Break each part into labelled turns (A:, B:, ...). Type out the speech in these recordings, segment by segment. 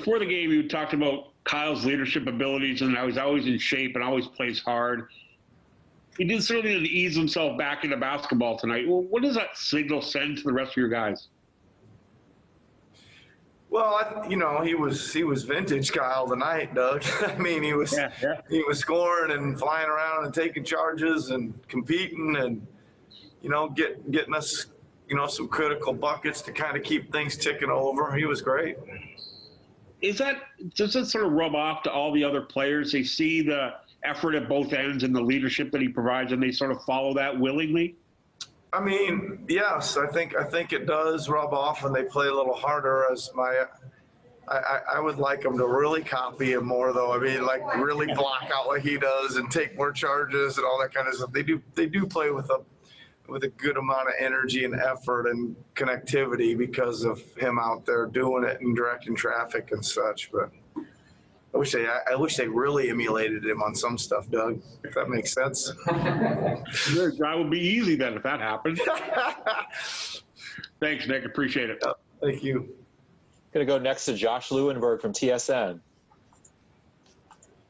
A: before the game, you talked about Kyle's leadership abilities and how he's always in shape and always plays hard. He did certainly to ease himself back into basketball tonight. Well, what does that signal send to the rest of your guys?
B: Well, he was vintage Kyle tonight, Doug. I mean, he was scoring and flying around and taking charges and competing and getting us some critical buckets to kind of keep things ticking over. He was great.
A: Does that sort of rub off to all the other players? They see the effort at both ends and the leadership that he provides, and they sort of follow that willingly?
B: I mean, yes, I think it does rub off when they play a little harder. I would like them to really copy him more, though. I mean, like really block out like he does and take more charges and all that kind of stuff. They do play with a good amount of energy and effort and connectivity because of him out there doing it and directing traffic and such. But I wish they really emulated him on some stuff, Doug, if that makes sense.
A: Your job would be easy then if that happened. Thanks, Nick. Appreciate it.
B: Thank you.
C: Going to go next to Josh Lewenberg from TSN.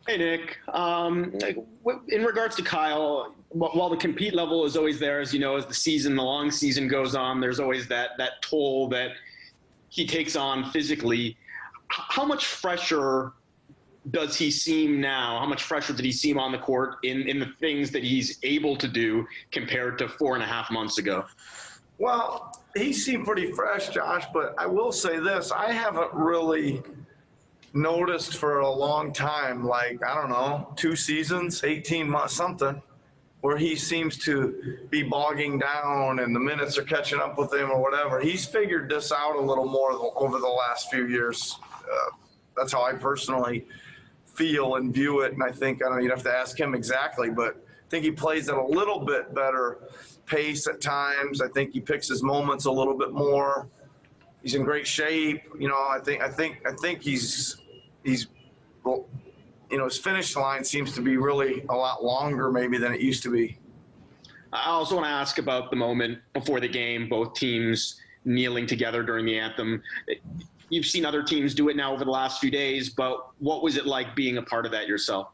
D: Hey, Nick. In regards to Kyle, while the compete level is always there, as you know, as the long season goes on, there's always that toll that he takes on physically. How much fresher does he seem now? How much fresher did he seem on the court in the things that he's able to do compared to 4.5 months ago?
B: Well, he seemed pretty fresh, Josh, but I will say this. I haven't really noticed for a long time, like, I don't know, 2 seasons, 18 months, something, where he seems to be bogging down and the minutes are catching up with him or whatever. He's figured this out a little more over the last few years. That's how I personally feel and view it. And I think, you'd have to ask him exactly, but I think he plays at a little bit better pace at times. I think he picks his moments a little bit more. He's in great shape. I think he's his finish line seems to be really a lot longer maybe than it used to be.
D: I also want to ask about the moment before the game, both teams kneeling together during the anthem. You've seen other teams do it now over the last few days, but what was it like being a part of that yourself?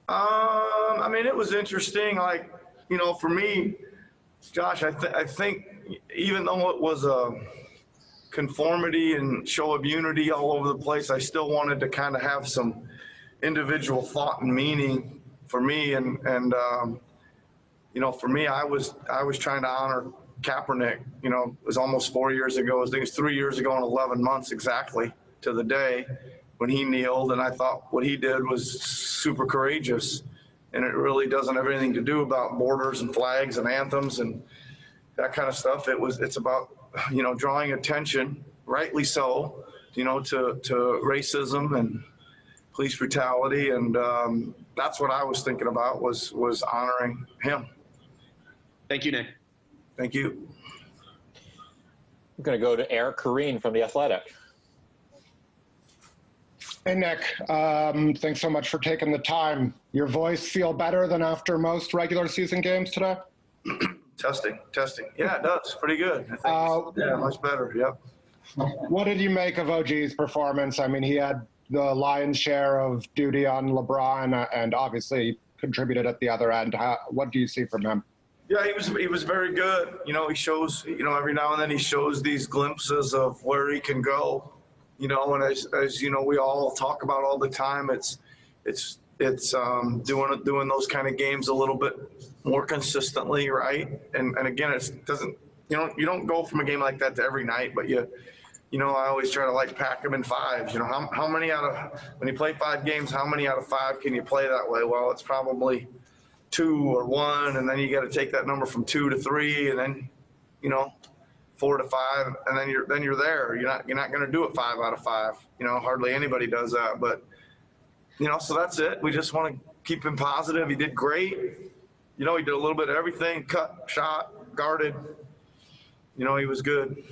B: It was interesting. Like, for me, Josh, I think even though it was a conformity and show of unity all over the place, I still wanted to kind of have some individual thought and meaning for me. And for me, I was trying to honor Kaepernick. It was almost 4 years ago. I think it was 3 years ago and 11 months exactly to the day when he kneeled. And I thought what he did was super courageous. And it really doesn't have anything to do about borders and flags and anthems and that kind of stuff. It's about, drawing attention, rightly so, to racism and police brutality. And that's what I was thinking about was honoring him.
D: Thank you, Nick.
B: Thank you.
C: I'm going to go to Eric Corrine from The Athletic.
E: Hey, Nick. Thanks so much for taking the time. Your voice feel better than after most regular season games today?
B: Testing. Yeah, it does. Pretty good. I think much better. Yep.
E: What did you make of OG's performance? I mean, he had the lion's share of duty on LeBron and obviously contributed at the other end. What do you see from him?
B: Yeah, he was very good. He shows, every now and then he shows these glimpses of where he can go. And as we all talk about all the time, it's doing those kind of games a little bit more consistently, right? And again, it doesn't, you don't go from a game like that to every night, but I always try to pack them in fives. How many when you play 5 games, how many out of 5 can you play that way? Well, it's probably 2 or 1, and then you got to take that number from 2 to 3, and then 4 to 5, and then you're there. You're not going to do it 5 out of 5. Hardly anybody does that, but so that's it. We just want to keep him positive. He did great. He did a little bit of everything: cut, shot, guarded. He was good.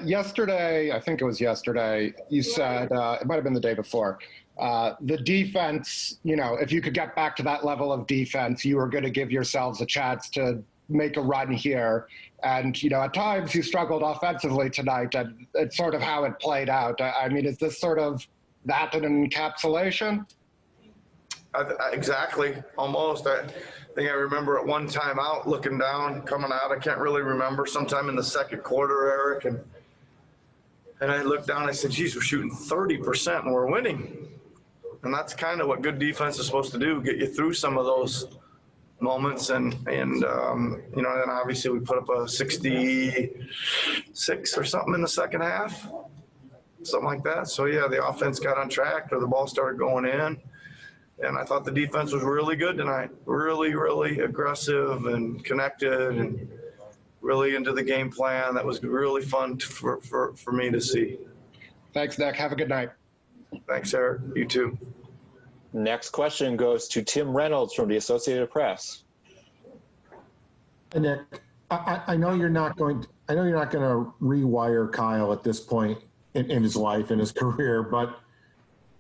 E: Yesterday, I think it was yesterday, you said, it might have been the day before, the defense, if you could get back to that level of defense, you were going to give yourselves a chance to make a run here. And, at times you struggled offensively tonight, and it's sort of how it played out. I mean, is this sort of that in encapsulation?
B: Exactly, almost. I think I remember at one time out looking down, coming out. I can't really remember. Sometime in the second quarter, Eric, and I looked down. I said, "Geez, we're shooting 30% and we're winning." And that's kind of what good defense is supposed to do: get you through some of those moments. And then obviously we put up a 66 or something in the second half, something like that. So yeah, the offense got on track, or the ball started going in. And I thought the defense was really good tonight. Really, really aggressive and connected and really into the game plan. That was really fun for me to see.
E: Thanks, Nick. Have a good night.
B: Thanks, Eric. You too.
C: Next question goes to Tim Reynolds from the Associated Press.
F: Hey, Nick, I know you're not going to rewire Kyle at this point in his life, in his career, but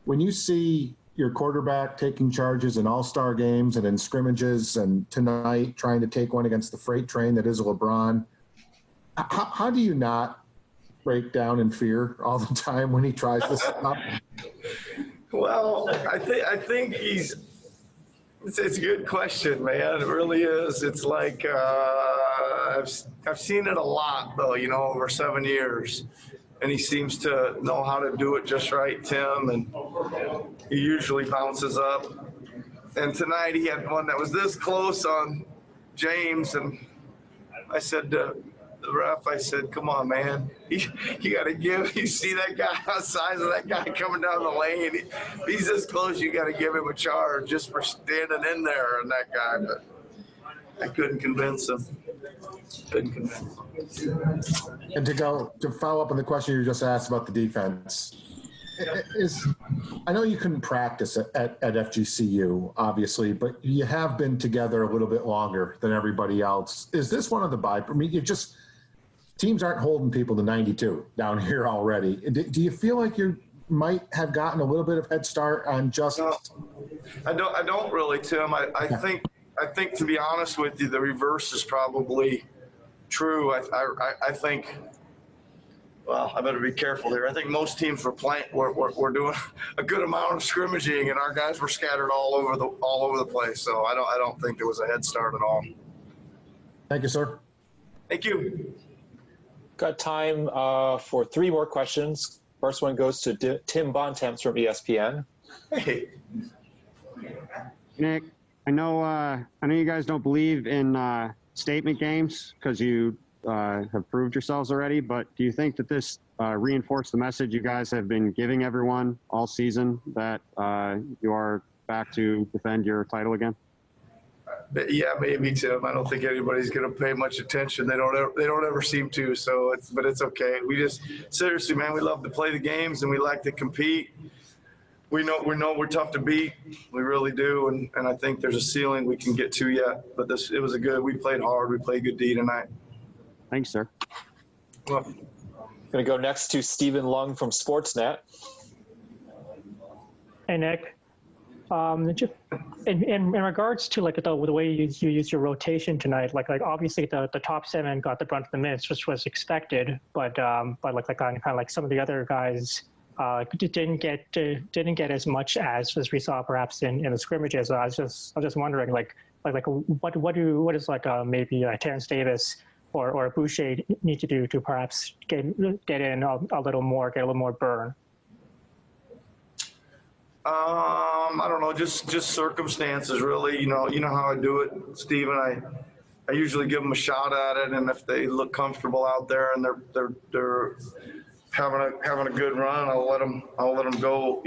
F: when you see your quarterback taking charges in all-star games and in scrimmages, and tonight trying to take one against the freight train that is LeBron, how do you not break down in fear all the time when he tries this stuff?
B: Well, I think it's a good question, man. It really is. It's like I've seen it a lot, though, over 7 years. And he seems to know how to do it just right, Tim, and he usually bounces up. And tonight he had one that was this close on James, and I said to the ref, I said, "Come on, man, you got to give." You see that guy, the size of that guy coming down the lane. He's this close. You got to give him a charge just for standing in there, and that guy. But I couldn't convince him.
F: And to follow up on the question you just asked about the defense, I know you couldn't practice at FGCU, obviously, but you have been together a little bit longer than everybody else. Is this one of the teams aren't holding people to 92 down here already. Do you feel like you might have gotten a little bit of head start on just?
B: No, I don't really, Tim. I think to be honest with you, the reverse is probably true. I think. Well, I better be careful here. I think most teams were doing a good amount of scrimmaging, and our guys were scattered all over the place. So I don't think there was a head start at all.
F: Thank you, sir.
B: Thank you.
C: Got time for 3 more questions. First one goes to Tim Bontemps from ESPN.
B: Hey.
G: Nick, I know you guys don't believe in statement games because you have proved yourselves already, but do you think that this reinforced the message you guys have been giving everyone all season, that you are back to defend your title again?
B: Yeah, maybe, Tim. I don't think anybody's going to pay much attention. They don't ever seem to. So but it's okay. We just seriously, man, we love to play the games and we like to compete. We know we're tough to beat. We really do, and I think there's a ceiling we can get to yet. But it was we played hard. We played good D tonight.
G: Thanks, sir.
B: Well,
C: Going to go next to Stephen Lung from Sportsnet.
H: Hey, Nick. In regards to the way you use your rotation tonight, like obviously the top 7 got the brunt of the minutes, which was expected, but kind of like some of the other guys didn't get as much as we saw perhaps in the scrimmages. I was just wondering what is maybe Terrence Davis or Boucher need to do to perhaps get in a little more burn.
B: I don't know, just circumstances, really. You know how I do it, Steven. I usually give them a shot at it, and if they look comfortable out there and they're having a good run, I'll let them go.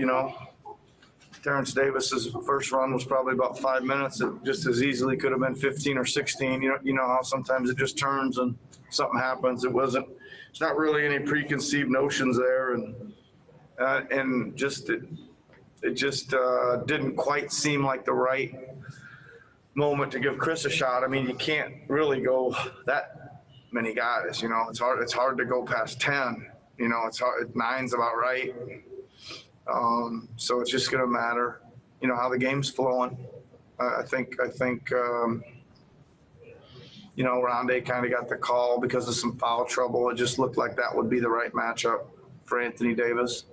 B: Terrence Davis's first run was probably about 5 minutes. It just as easily could have been 15 or 16. You know how sometimes it just turns and something happens. It's not really any preconceived notions there, and just. It just didn't quite seem like the right moment to give Chris a shot. I mean, you can't really go that many guys. It's hard to go past 10. It's hard. 9's about right. So it's just going to matter, how the game's flowing. I think Rondé kind of got the call because of some foul trouble. It just looked like that would be the right matchup for Anthony Davis.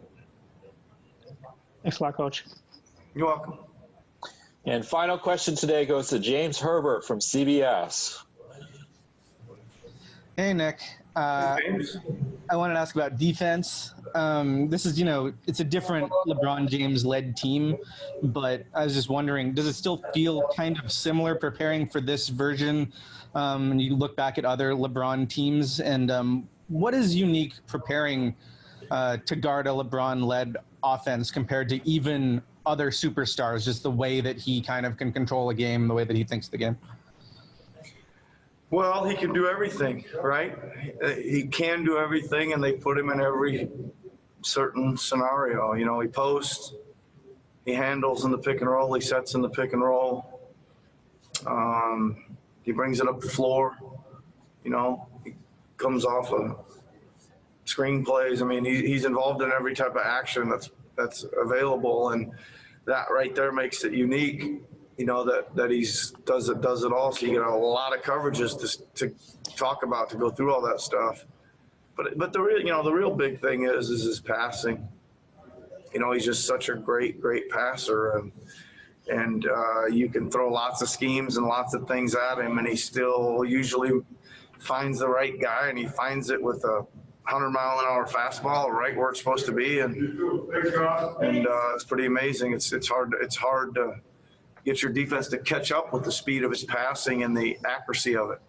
H: Thanks a lot, Coach.
B: You're welcome.
C: And final question today goes to James Herbert from CBS.
I: Hey, Nick.
B: James?
I: I wanted to ask about defense. This is, it's a different LeBron James-led team, but I was just wondering, does it still feel kind of similar preparing for this version? And you look back at other LeBron teams, and what is unique preparing to guard a LeBron-led offense compared to even other superstars, just the way that he kind of can control a game, the way that he thinks the game?
B: Well, he can do everything, right? He can do everything, and they put him in every certain scenario. He posts, he handles in the pick and roll, he sets in the pick and roll. He brings it up the floor. He comes off of screen plays. I mean, he's involved in every type of action that's available, and that right there makes it unique. That he's does it all. So you get a lot of coverages to talk about, to go through all that stuff. But the real big thing is his passing. He's just such a great passer, and you can throw lots of schemes and lots of things at him, and he still usually finds the right guy, and he finds it with a 100-mile-an-hour fastball right where it's supposed to be, and it's pretty amazing. It's hard to get your defense to catch up with the speed of his passing and the accuracy of it.